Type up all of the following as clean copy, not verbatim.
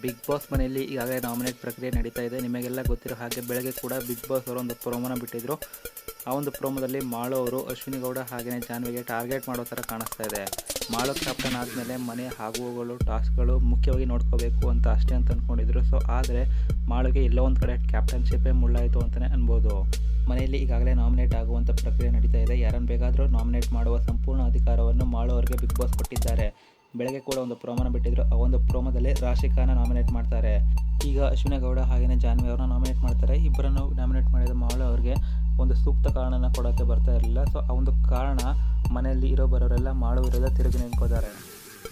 Big boss ಮನೆಯಲ್ಲಿ ಈಗಾಗಲೇ nominate ಪ್ರಕ್ರಿಯೆ ನಡೀತಾ ಇದೆ. ನಿಮಗೆಲ್ಲ ಗೊತ್ತಿರೋ ಹಾಗೆ ಬೆಳಗ್ಗೆ ಕೂಡ ಬಿಗ್ ಬಾಸ್ ಅವರು ಒಂದು ಪ್ರೋಮೋನ ಬಿಟ್ಟಿದ್ರು. ಆ ಒಂದು ಪ್ರೋಮೋದಲ್ಲಿ ಮಾಳು ಅವರು ಅಶ್ವಿನಿ ಗೌಡ ಹಾಗೆಯೇ ಜಾನ್ವಿಗೆ ಟಾರ್ಗೆಟ್ ಮಾಡೋ ಥರ ಕಾಣಿಸ್ತಾ ಇದೆ. ಮಾಳು ಕ್ಯಾಪ್ಟನ್ ಆದಮೇಲೆ ಮನೆ ಆಗುವಗಳು ಟಾಸ್ಕ್ಗಳು ಮುಖ್ಯವಾಗಿ ನೋಡ್ಕೋಬೇಕು ಅಂತ ಅಷ್ಟೇ ಅಂತ ಅಂದ್ಕೊಂಡಿದ್ರು. ಸೊ ಆದರೆ ಮಾಳುಗೆ ಎಲ್ಲೋ ಒಂದು ಕಡೆ ಕ್ಯಾಪ್ಟನ್ಶಿಪ್ಪೇ ಮುಳ್ಳಾಯಿತು ಅಂತಲೇ ಅನ್ಬೋದು. ಮನೆಯಲ್ಲಿ ಈಗಾಗಲೇ ನಾಮಿನೇಟ್ ಆಗುವಂಥ ಪ್ರಕ್ರಿಯೆ ನಡೀತಾ ಇದೆ. ಯಾರನ್ನು ಬೇಕಾದರೂ ನಾಮಿನೇಟ್ ಮಾಡುವ ಸಂಪೂರ್ಣ ಅಧಿಕಾರವನ್ನು ಮಾಳು ಅವರಿಗೆ ಬಿಗ್ ಬಾಸ್ ಕೊಟ್ಟಿದ್ದಾರೆ. ಬೆಳಗ್ಗೆ ಕೂಡ ಒಂದು ಪ್ರೋಮೋನ ಬಿಟ್ಟಿದ್ರು. ಆ ಒಂದು ಪ್ರೋಮೋದಲ್ಲಿ ರಾಶಿಖಾನ ನಾಮಿನೇಟ್ ಮಾಡ್ತಾರೆ. ಈಗ ಅಶ್ವಿನಿ ಗೌಡ ಹಾಗೆಯೇ ಜಾನ್ವಿ ಅವ್ರನ್ನ ನಾಮಿನೇಟ್ ಮಾಡ್ತಾರೆ. ಇಬ್ಬರನ್ನು ನಾಮಿನೇಟ್ ಮಾಡಿದ ಮಾಳು ಅವ್ರಿಗೆ ಒಂದು ಸೂಕ್ತ ಕಾರಣನ ಕೊಡೋಕ್ಕೆ ಬರ್ತಾ ಇರಲಿಲ್ಲ. ಸೊ ಆ ಒಂದು ಕಾರಣ ಮನೆಯಲ್ಲಿ ಇರೋ ಬರೋರೆಲ್ಲ ಮಾಳು ವಿರುದ್ಧ ತಿರುಗಿ ನಿಂತ್ಕೋತಾರೆ.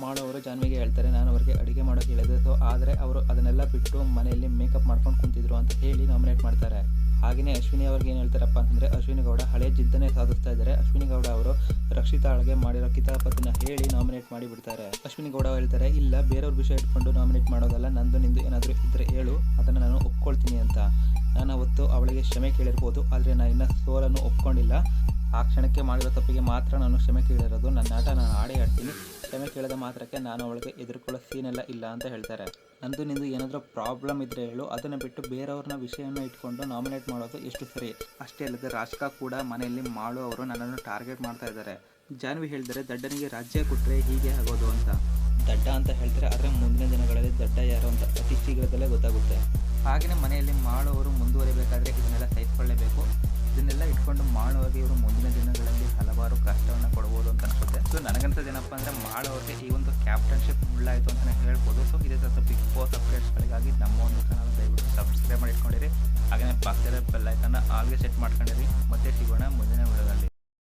ಮಾಳು ಅವರು ಜಾನ್ವಿಗೆ ಹೇಳ್ತಾರೆ, ನಾನು ಅವರಿಗೆ ಅಡುಗೆ ಮಾಡೋಕ್ಕೆ ಹೇಳಿದೆ. ಸೊ ಆದರೆ ಅವರು ಅದನ್ನೆಲ್ಲ ಬಿಟ್ಟು ಮನೆಯಲ್ಲಿ ಮೇಕಪ್ ಮಾಡ್ಕೊಂಡು ಕುಂತಿದ್ರು ಅಂತ ಹೇಳಿ ನಾಮಿನೇಟ್ ಮಾಡ್ತಾರೆ. ಹಾಗೆಯೇ ಅಶ್ವಿನಿ ಅವ್ರಿಗೆ ಏನು ಹೇಳ್ತಾರಪ್ಪ ಅಂತಂದರೆ, ಅಶ್ವಿನಿ ಗೌಡ ಹಳೆ ಜಿದ್ದನ್ನೇ ಸಾಧಿಸ್ತಾ ಇದ್ದಾರೆ. ಅಶ್ವಿನಿ ಗೌಡ ಅವರು ರಕ್ಷಿತಾ ಅಳಿಗೆ ಮಾಡಿರೋ ಕಿತಾಪತಿನ ಹೇಳಿ ನಾಮಿನೇಟ್ ಮಾಡಿ ಬಿಡ್ತಾರೆ. ಅಶ್ವಿನಿ ಗೌಡ ಹೇಳ್ತಾರೆ, ಇಲ್ಲ ಬೇರೆಯವ್ರ ವಿಷಯ ಇಟ್ಕೊಂಡು ನಾಮಿನೇಟ್ ಮಾಡೋದಲ್ಲ, ನಂದು ನಿಂದು ಏನಾದರೂ ಇದ್ದರೆ ಹೇಳು, ಅದನ್ನು ನಾನು ಒಪ್ಕೊಳ್ತೀನಿ ಅಂತ. ನಾನು ಅವತ್ತು ಅವಳಿಗೆ ಕ್ಷಮೆ ಕೇಳಿರ್ಬೋದು, ಆದರೆ ನಾನು ಇನ್ನೂ ಸೋಲನ್ನು ಒಪ್ಕೊಂಡಿಲ್ಲ. ಆ ಕ್ಷಣಕ್ಕೆ ಮಾಡಿರೋ ತಪ್ಪಿಗೆ ಮಾತ್ರ ನಾನು ಕ್ಷಮೆ ಕೇಳಿರೋದು. ನನ್ನ ಆಟ ನಾನು ಆಡೇ ಆಡ್ತೀನಿ. ಕ್ಷಮೆ ಕೇಳಿದ ಮಾತ್ರಕ್ಕೆ ನಾನು ಅವಳಿಗೆ ಎದುರ್ಕೊಳ್ಳೋ ಸೀನೆಲ್ಲ ಇಲ್ಲ ಅಂತ ಹೇಳ್ತಾರೆ. ನಂದು ನಿಂದು ಏನಾದರೂ ಪ್ರಾಬ್ಲಮ್ ಇದ್ದರೆ ಹೇಳು, ಅದನ್ನು ಬಿಟ್ಟು ಬೇರೆಯವ್ರನ್ನ ವಿಷಯನ ಇಟ್ಕೊಂಡು ನಾಮಿನೇಟ್ ಮಾಡೋದು ಎಷ್ಟು ಸರಿ. ಅಷ್ಟೇ ಅಲ್ಲದೆ ರಾಶಿಕಾ ಕೂಡ ಮನೆಯಲ್ಲಿ ಮಾಳು ಅವರು ನನ್ನನ್ನು ಟಾರ್ಗೆಟ್ ಮಾಡ್ತಾ ಇದ್ದಾರೆ. ಜಾನ್ವಿ ಹೇಳಿದರೆ, ದಡ್ಡನಿಗೆ ರಾಜ್ಯ ಕೊಟ್ಟರೆ ಹೀಗೆ ಆಗೋದು ಅಂತ. ದಡ್ಡ ಅಂತ ಹೇಳ್ತಾರೆ, ಆದರೆ ಮುಂದಿನ ದಿನಗಳಲ್ಲಿ ದಡ್ಡ ಯಾರು ಅಂತ ಅತಿ ಶೀಘ್ರದಲ್ಲೇ ಗೊತ್ತಾಗುತ್ತೆ. ಹಾಗೆಯೇ ಮನೆಯಲ್ಲಿ ಮಾಳು ಅವರು ಮುಂದುವರಿಬೇಕಾದ್ರೆ ಇದನ್ನೆಲ್ಲ ಸಹಿಸಿಕೊಳ್ಳಲೇಬೇಕು. ಇದನ್ನೆಲ್ಲ ಇಟ್ಕೊಂಡು ಮಾಳು ಅವರಿಗೆ ಇವರು ಮುಂದಿನ ದಿನಗಳಲ್ಲಿ ಹಲವಾರು ಕಷ್ಟವನ್ನು ಕೊಡ್ಬೋದು ಅಂತ ಅನಿಸುತ್ತೆ. ಸೊ ನನಗನ್ಸೋದೇನಪ್ಪ ಅಂದರೆ ಮಾಳು ಅವ್ರಿಗೆ ಈ ಒಂದು ಕ್ಯಾಪ್ಟನ್ಶಿಪ್ ಮುಳ್ಳಾಯಿತು ಅಂತಲೇ ಹೇಳ್ಬೋದು. ಸೊ ಇದೇ ಥರ ಬಿಗ್ ಬಾಸ್ ಅಪ್ಡೇಟ್ಸ್ಗಳಿಗಾಗಿ ನಮ್ಮ ಒಂದು ಚಾನಲ್ ದಯವಿಟ್ಟು ಸಬ್ಸ್ಕ್ರೈಬ್ ಮಾಡಿ ಇಟ್ಕೊಂಡಿರಿ. ಹಾಗೆಯೇ ಪಕ್ಕದ ಬೆಲ್ ಐಕನ್ನ ಆಲ್ಗೆ ಸೆಟ್ ಮಾಡ್ಕೊಂಡಿರಿ. ಮತ್ತೆ ಸಿಗೋಣ ಮುಂದಿನ ವಿಡಿಯೋದಲ್ಲಿ.